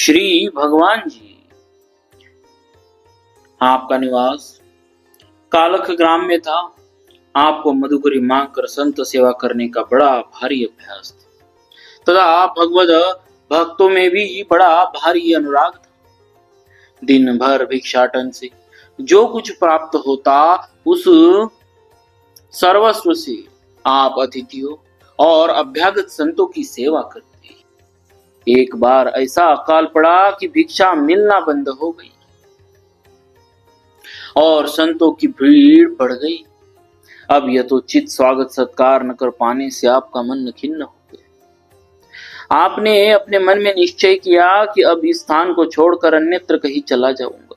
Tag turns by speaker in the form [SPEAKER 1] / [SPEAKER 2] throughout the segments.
[SPEAKER 1] श्री भगवान जी, आपका निवास कालख ग्राम में था। आपको मधुकरी मांगकर संत सेवा करने का बड़ा भारी अभ्यास था तथा भगवद भक्तों में भी बड़ा भारी अनुराग था। दिन भर भिक्षाटन से जो कुछ प्राप्त होता उस सर्वस्व से आप अतिथियों और अभ्यागत संतों की सेवा करते। एक बार ऐसा अकाल पड़ा कि भिक्षा मिलना बंद हो गई और संतों की भीड़ बढ़ गई। अब यथोचित स्वागत सत्कार न कर पाने से आपका मन खिन्न हो गया। आपने अपने मन में निश्चय किया कि अब इस स्थान को छोड़कर अन्यत्र कहीं चला जाऊंगा।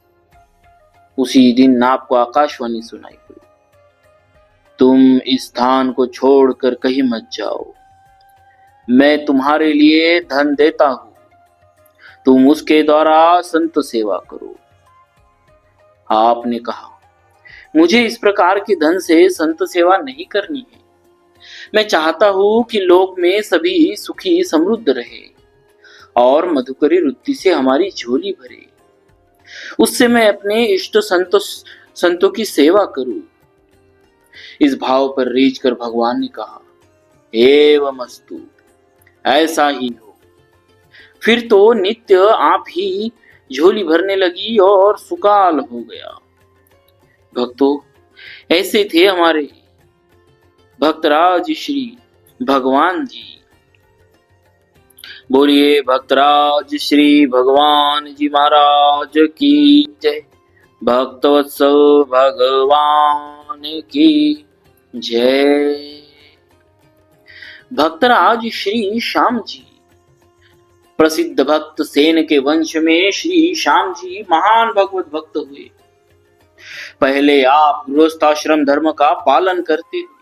[SPEAKER 1] उसी दिन आपको आकाशवाणी सुनाई पड़ी, तुम इस स्थान को छोड़कर कहीं मत जाओ, मैं तुम्हारे लिए धन देता हूं, तुम उसके द्वारा संत सेवा करो। आपने कहा, मुझे इस प्रकार के धन से संत सेवा नहीं करनी है। मैं चाहता हूं कि लोक में सभी सुखी समृद्ध रहे और मधुकरी वृत्ति से हमारी झोली भरे, उससे मैं अपने इष्ट संतों की सेवा करूं। इस भाव पर रीझ कर भगवान ने कहा, एवमस्तु, ऐसा ही हो। फिर तो नित्य आप ही झोली भरने लगी और सुकाल हो गया। भक्तों, ऐसे थे हमारे भक्तराज श्री भगवान जी। बोलिए भक्तराज श्री भगवान जी महाराज की जय। भक्तवत्सल भगवान की जय। भक्तराज श्री श्याम जी, प्रसिद्ध भक्त सेन के वंश में श्री श्याम जी महान भगवत भक्त हुए। पहले आप गृहस्थाश्रम धर्म का पालन करते हुए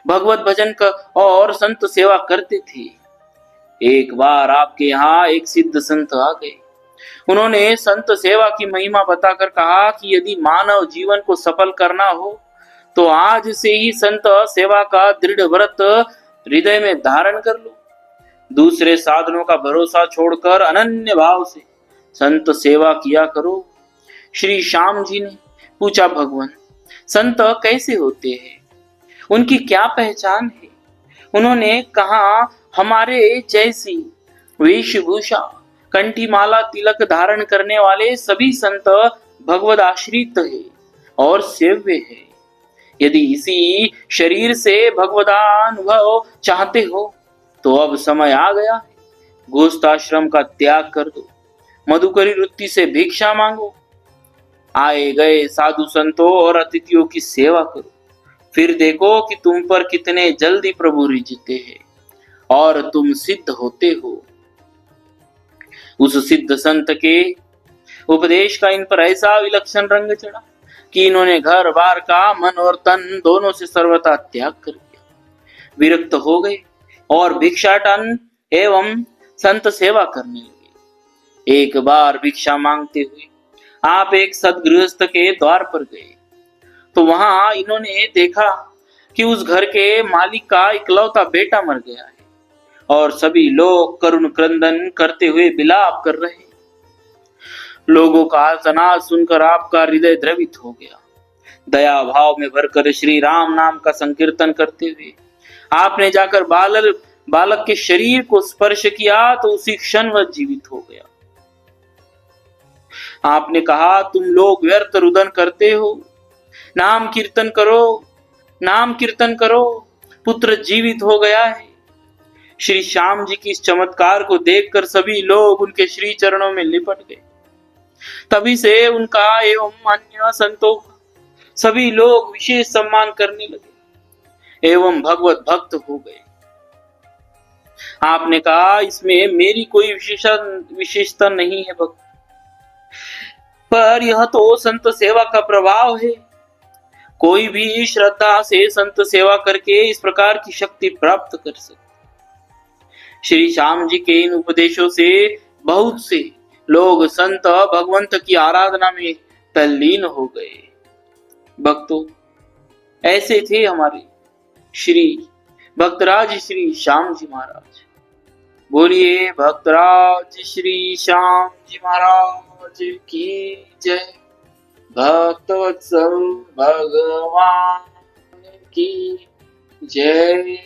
[SPEAKER 1] भगवत भजन का और संत सेवा करते थे। एक बार आपके यहाँ एक सिद्ध संत आ गए। उन्होंने संत सेवा की महिमा बताकर कहा कि यदि मानव जीवन को सफल करना हो तो आज से ही संत सेवा का दृढ़ व्रत हृदय में धारण कर लो। दूसरे साधनों का भरोसा छोड़कर अनन्य भाव से संत सेवा किया करो। श्री श्याम जी ने पूछा, भगवान संत कैसे होते हैं, उनकी क्या पहचान है? उन्होंने कहा, हमारे जैसी वेशभूषा कंठी माला तिलक धारण करने वाले सभी संत भगवद आश्रित है और सेव्य है। यदि इसी शरीर से भगवदानुभव चाहते हो तो अब समय आ गया है। गृहस्थाश्रम का त्याग कर दो, मधुकरी वृत्ति से भिक्षा मांगो, आए गए साधु संतों और अतिथियों की सेवा करो। फिर देखो कि तुम पर कितने जल्दी प्रभु रिझते हैं और तुम सिद्ध होते हो। उस सिद्ध संत के उपदेश का इन पर ऐसा विलक्षण रंग चढ़ा कि इन्होंने घर बार का मन और तन दोनों से सर्वथा त्याग कर दिया। विरक्त हो गए और भिक्षाटन एवं संत सेवा करने लगे। एक बार भिक्षा मांगते हुए आप एक सदगृहस्थ के द्वार पर गए तो वहां इन्होंने देखा कि उस घर के मालिक का इकलौता बेटा मर गया है और सभी लोग करुण क्रंदन करते हुए विलाप कर रहे। लोगों का आर्तनाद सुनकर आपका हृदय द्रवित हो गया। दया भाव में भरकर श्री राम नाम का संकीर्तन करते हुए आपने जाकर बालक के शरीर को स्पर्श किया तो उसी क्षण वह जीवित हो गया। आपने कहा, तुम लोग व्यर्थ रुदन करते हो, नाम कीर्तन करो, नाम कीर्तन करो, पुत्र जीवित हो गया है। श्री श्याम जी की इस चमत्कार को देखकर सभी लोग उनके श्री चरणों में लिपट गए। तभी से उनका एवं अन्य संतों का सभी लोग विशेष सम्मान करने लगे एवं भगवत भक्त हो गए। आपने कहा, इसमें मेरी कोई विशेषता नहीं है भक्त, पर यह तो संत सेवा का प्रभाव है। कोई भी श्रद्धा से संत सेवा करके इस प्रकार की शक्ति प्राप्त कर सकता। श्री श्याम जी के इन उपदेशों से बहुत से लोग संत भगवंत की आराधना में तल्लीन हो गए। भक्तों, ऐसे थे हमारे श्री भक्तराज श्री श्याम जी महाराज। बोलिए भक्तराज श्री श्याम जी महाराज की जय। भक्तवत्सल भगवान की जय।